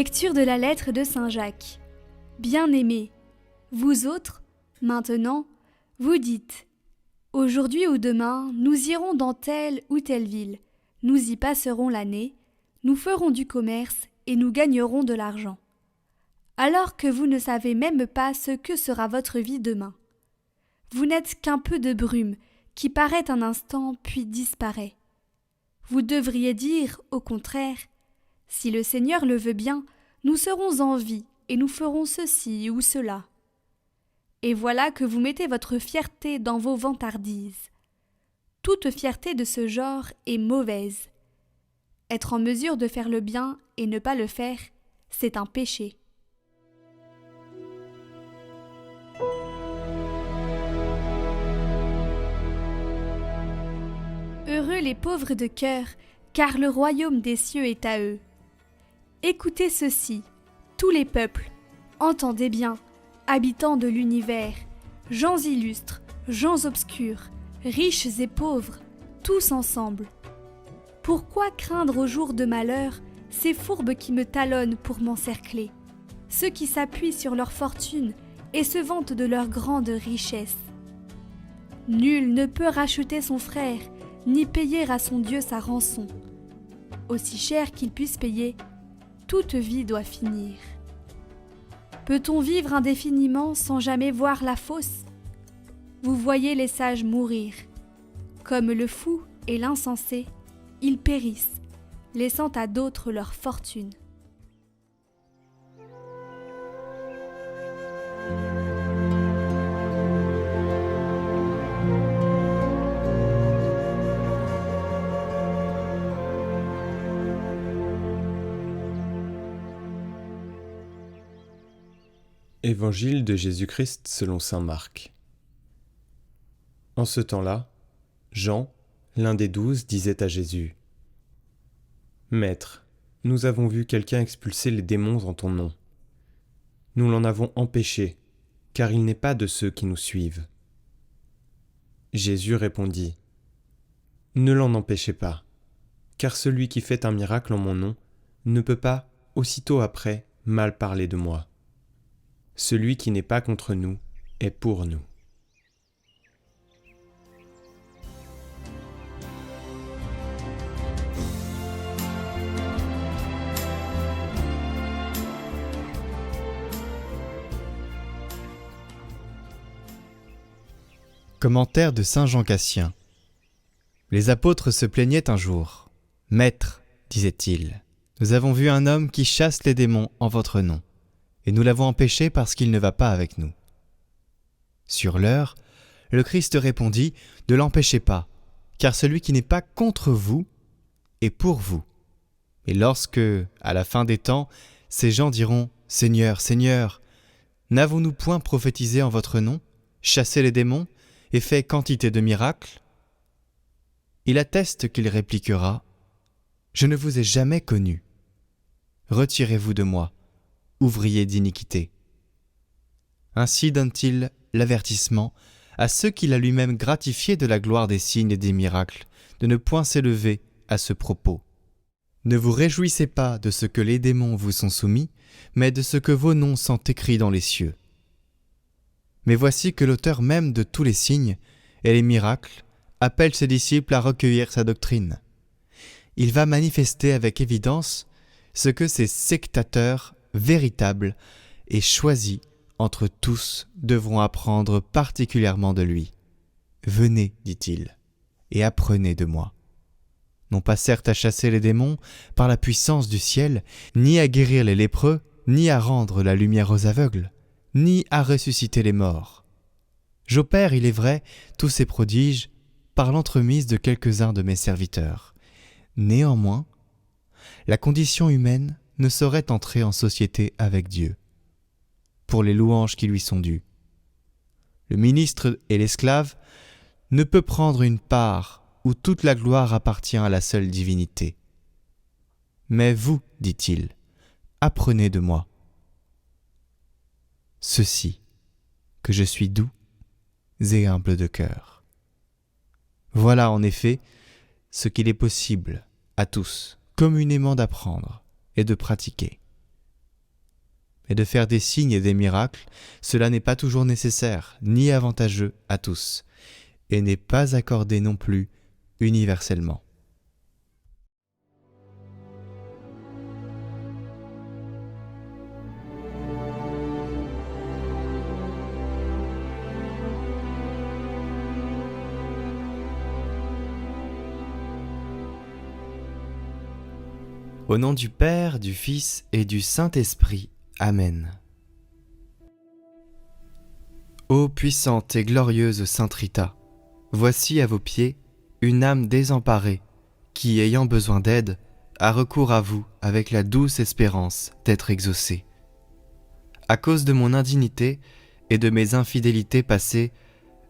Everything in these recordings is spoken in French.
Lecture de la lettre de Saint Jacques. Bien-aimés, vous autres, maintenant, vous dites « Aujourd'hui ou demain, nous irons dans telle ou telle ville, nous y passerons l'année, nous ferons du commerce et nous gagnerons de l'argent. » Alors que vous ne savez même pas ce que sera votre vie demain. Vous n'êtes qu'un peu de brume qui paraît un instant puis disparaît. Vous devriez dire, au contraire, « Si le Seigneur le veut bien, nous serons en vie et nous ferons ceci ou cela. » Et voilà que vous mettez votre fierté dans vos vantardises. Toute fierté de ce genre est mauvaise. Être en mesure de faire le bien et ne pas le faire, c'est un péché. Heureux les pauvres de cœur, car le royaume des cieux est à eux. Écoutez ceci, tous les peuples, entendez bien, habitants de l'univers, gens illustres, gens obscurs, riches et pauvres, tous ensemble. Pourquoi craindre au jour de malheur ces fourbes qui me talonnent pour m'encercler, ceux qui s'appuient sur leur fortune et se vantent de leur grande richesse? Nul ne peut racheter son frère, ni payer à son Dieu sa rançon. Aussi cher qu'il puisse payer, toute vie doit finir. Peut-on vivre indéfiniment sans jamais voir la fosse? Vous voyez les sages mourir. Comme le fou et l'insensé, ils périssent, laissant à d'autres leur fortune. Évangile de Jésus-Christ selon saint Marc. En ce temps-là, Jean, l'un des 12, disait à Jésus : « Maître, nous avons vu quelqu'un expulser les démons en ton nom. Nous l'en avons empêché, car il n'est pas de ceux qui nous suivent. » Jésus répondit : « Ne l'en empêchez pas, car celui qui fait un miracle en mon nom ne peut pas, aussitôt après, mal parler de moi. Celui qui n'est pas contre nous est pour nous. » Commentaire de saint Jean Cassien. Les apôtres se plaignaient un jour. « Maître, disait-il, nous avons vu un homme qui chasse les démons en votre nom, et nous l'avons empêché parce qu'il ne va pas avec nous. » Sur l'heure, le Christ répondit : « Ne l'empêchez pas, car celui qui n'est pas contre vous est pour vous. Et lorsque, à la fin des temps, ces gens diront : Seigneur, Seigneur, n'avons-nous point prophétisé en votre nom, chassé les démons et fait quantité de miracles ? Il atteste qu'il répliquera : Je ne vous ai jamais connu. Retirez-vous de moi, ouvrier d'iniquité. Ainsi donne-t-il l'avertissement à ceux qu'il a lui-même gratifiés de la gloire des signes et des miracles, de ne point s'élever à ce propos. Ne vous réjouissez pas de ce que les démons vous sont soumis, mais de ce que vos noms sont écrits dans les cieux. Mais voici que l'auteur même de tous les signes et les miracles appelle ses disciples à recueillir sa doctrine. Il va manifester avec évidence ce que ces sectateurs véritables et choisis entre tous devront apprendre particulièrement de lui. « Venez, dit-il, et apprenez de moi. Non pas certes à chasser les démons par la puissance du ciel, ni à guérir les lépreux, ni à rendre la lumière aux aveugles, ni à ressusciter les morts. J'opère, il est vrai, tous ces prodiges par l'entremise de quelques-uns de mes serviteurs. Néanmoins, la condition humaine ne saurait entrer en société avec Dieu, pour les louanges qui lui sont dues. Le ministre et l'esclave ne peut prendre une part où toute la gloire appartient à la seule divinité. Mais vous, dit-il, apprenez de moi. Ceci, que je suis doux et humble de cœur. Voilà en effet ce qu'il est possible à tous communément d'apprendre et de pratiquer. et de faire des signes et des miracles, cela n'est pas toujours nécessaire, ni avantageux à tous, et n'est pas accordé non plus universellement. Au nom du Père, du Fils et du Saint-Esprit. Amen. Ô puissante et glorieuse Sainte Rita, voici à vos pieds une âme désemparée qui, ayant besoin d'aide, a recours à vous avec la douce espérance d'être exaucée. À cause de mon indignité et de mes infidélités passées,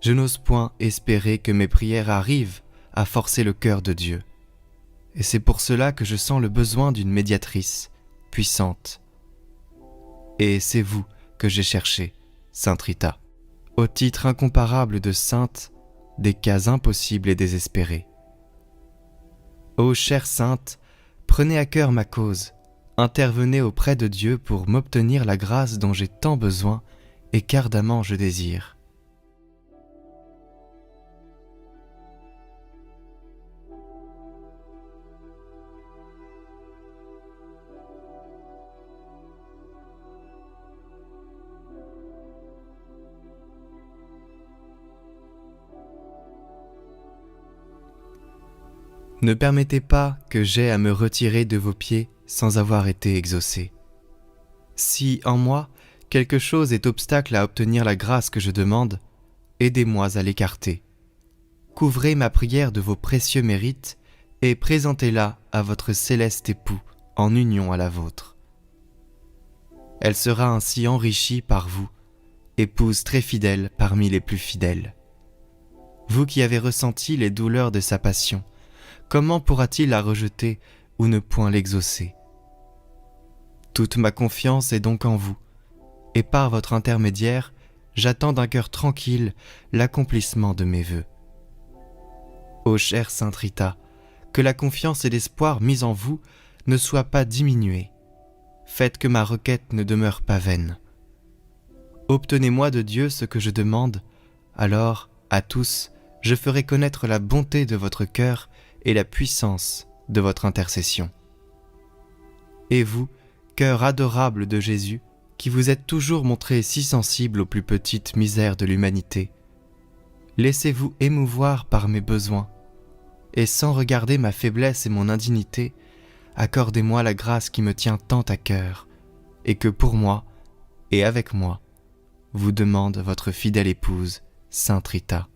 je n'ose point espérer que mes prières arrivent à forcer le cœur de Dieu. Et c'est pour cela que je sens le besoin d'une médiatrice puissante. Et c'est vous que j'ai cherché, Sainte Rita, au titre incomparable de sainte des cas impossibles et désespérés. Ô chère sainte, prenez à cœur ma cause, intervenez auprès de Dieu pour m'obtenir la grâce dont j'ai tant besoin et qu'ardemment je désire. Ne permettez pas que j'aie à me retirer de vos pieds sans avoir été exaucé. Si, en moi, quelque chose est obstacle à obtenir la grâce que je demande, aidez-moi à l'écarter. Couvrez ma prière de vos précieux mérites et présentez-la à votre céleste époux en union à la vôtre. Elle sera ainsi enrichie par vous, épouse très fidèle parmi les plus fidèles. Vous qui avez ressenti les douleurs de sa passion, comment pourra-t-il la rejeter ou ne point l'exaucer? Toute ma confiance est donc en vous, et par votre intermédiaire, j'attends d'un cœur tranquille l'accomplissement de mes vœux. Ô chère Sainte Rita, que la confiance et l'espoir mis en vous ne soient pas diminués. Faites que ma requête ne demeure pas vaine. Obtenez-moi de Dieu ce que je demande, alors, à tous, je ferai connaître la bonté de votre cœur et la puissance de votre intercession. Et vous, cœur adorable de Jésus, qui vous êtes toujours montré si sensible aux plus petites misères de l'humanité, laissez-vous émouvoir par mes besoins, et sans regarder ma faiblesse et mon indignité, accordez-moi la grâce qui me tient tant à cœur, et que pour moi, et avec moi, vous demande votre fidèle épouse, Sainte Rita.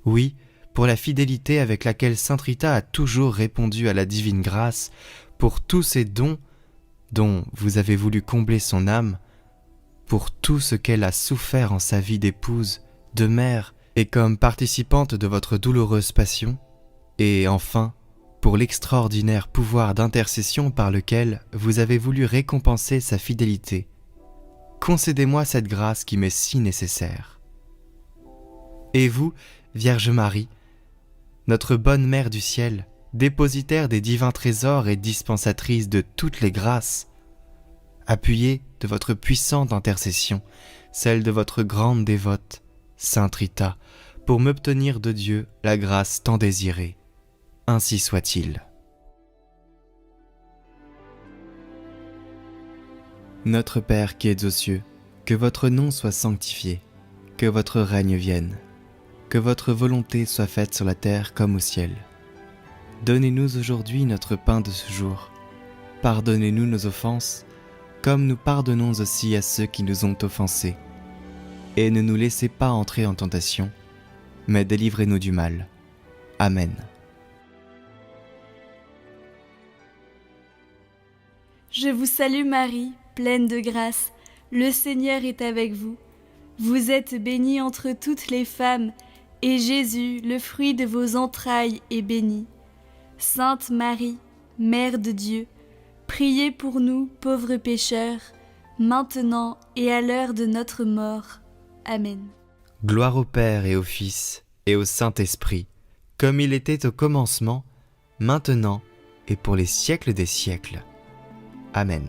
Oui, pour la fidélité avec laquelle Sainte Rita a toujours répondu à la divine grâce, pour tous ces dons dont vous avez voulu combler son âme, pour tout ce qu'elle a souffert en sa vie d'épouse, de mère et comme participante de votre douloureuse passion, et enfin, pour l'extraordinaire pouvoir d'intercession par lequel vous avez voulu récompenser sa fidélité. Concédez-moi cette grâce qui m'est si nécessaire. Et vous, Vierge Marie, notre bonne Mère du ciel, dépositaire des divins trésors et dispensatrice de toutes les grâces, appuyez de votre puissante intercession, celle de votre grande dévote, Sainte Rita, pour m'obtenir de Dieu la grâce tant désirée. Ainsi soit-il. Notre Père qui êtes aux cieux, que votre nom soit sanctifié, que votre règne vienne, que votre volonté soit faite sur la terre comme au ciel. Donnez-nous aujourd'hui notre pain de ce jour. Pardonnez-nous nos offenses, comme nous pardonnons aussi à ceux qui nous ont offensés. Et ne nous laissez pas entrer en tentation, mais délivrez-nous du mal. Amen. Je vous salue Marie, pleine de grâce, le Seigneur est avec vous. Vous êtes bénie entre toutes les femmes, et Jésus, le fruit de vos entrailles, est béni. Sainte Marie, Mère de Dieu, priez pour nous, pauvres pécheurs, maintenant et à l'heure de notre mort. Amen. Gloire au Père et au Fils et au Saint-Esprit, comme il était au commencement, maintenant et pour les siècles des siècles. Amen.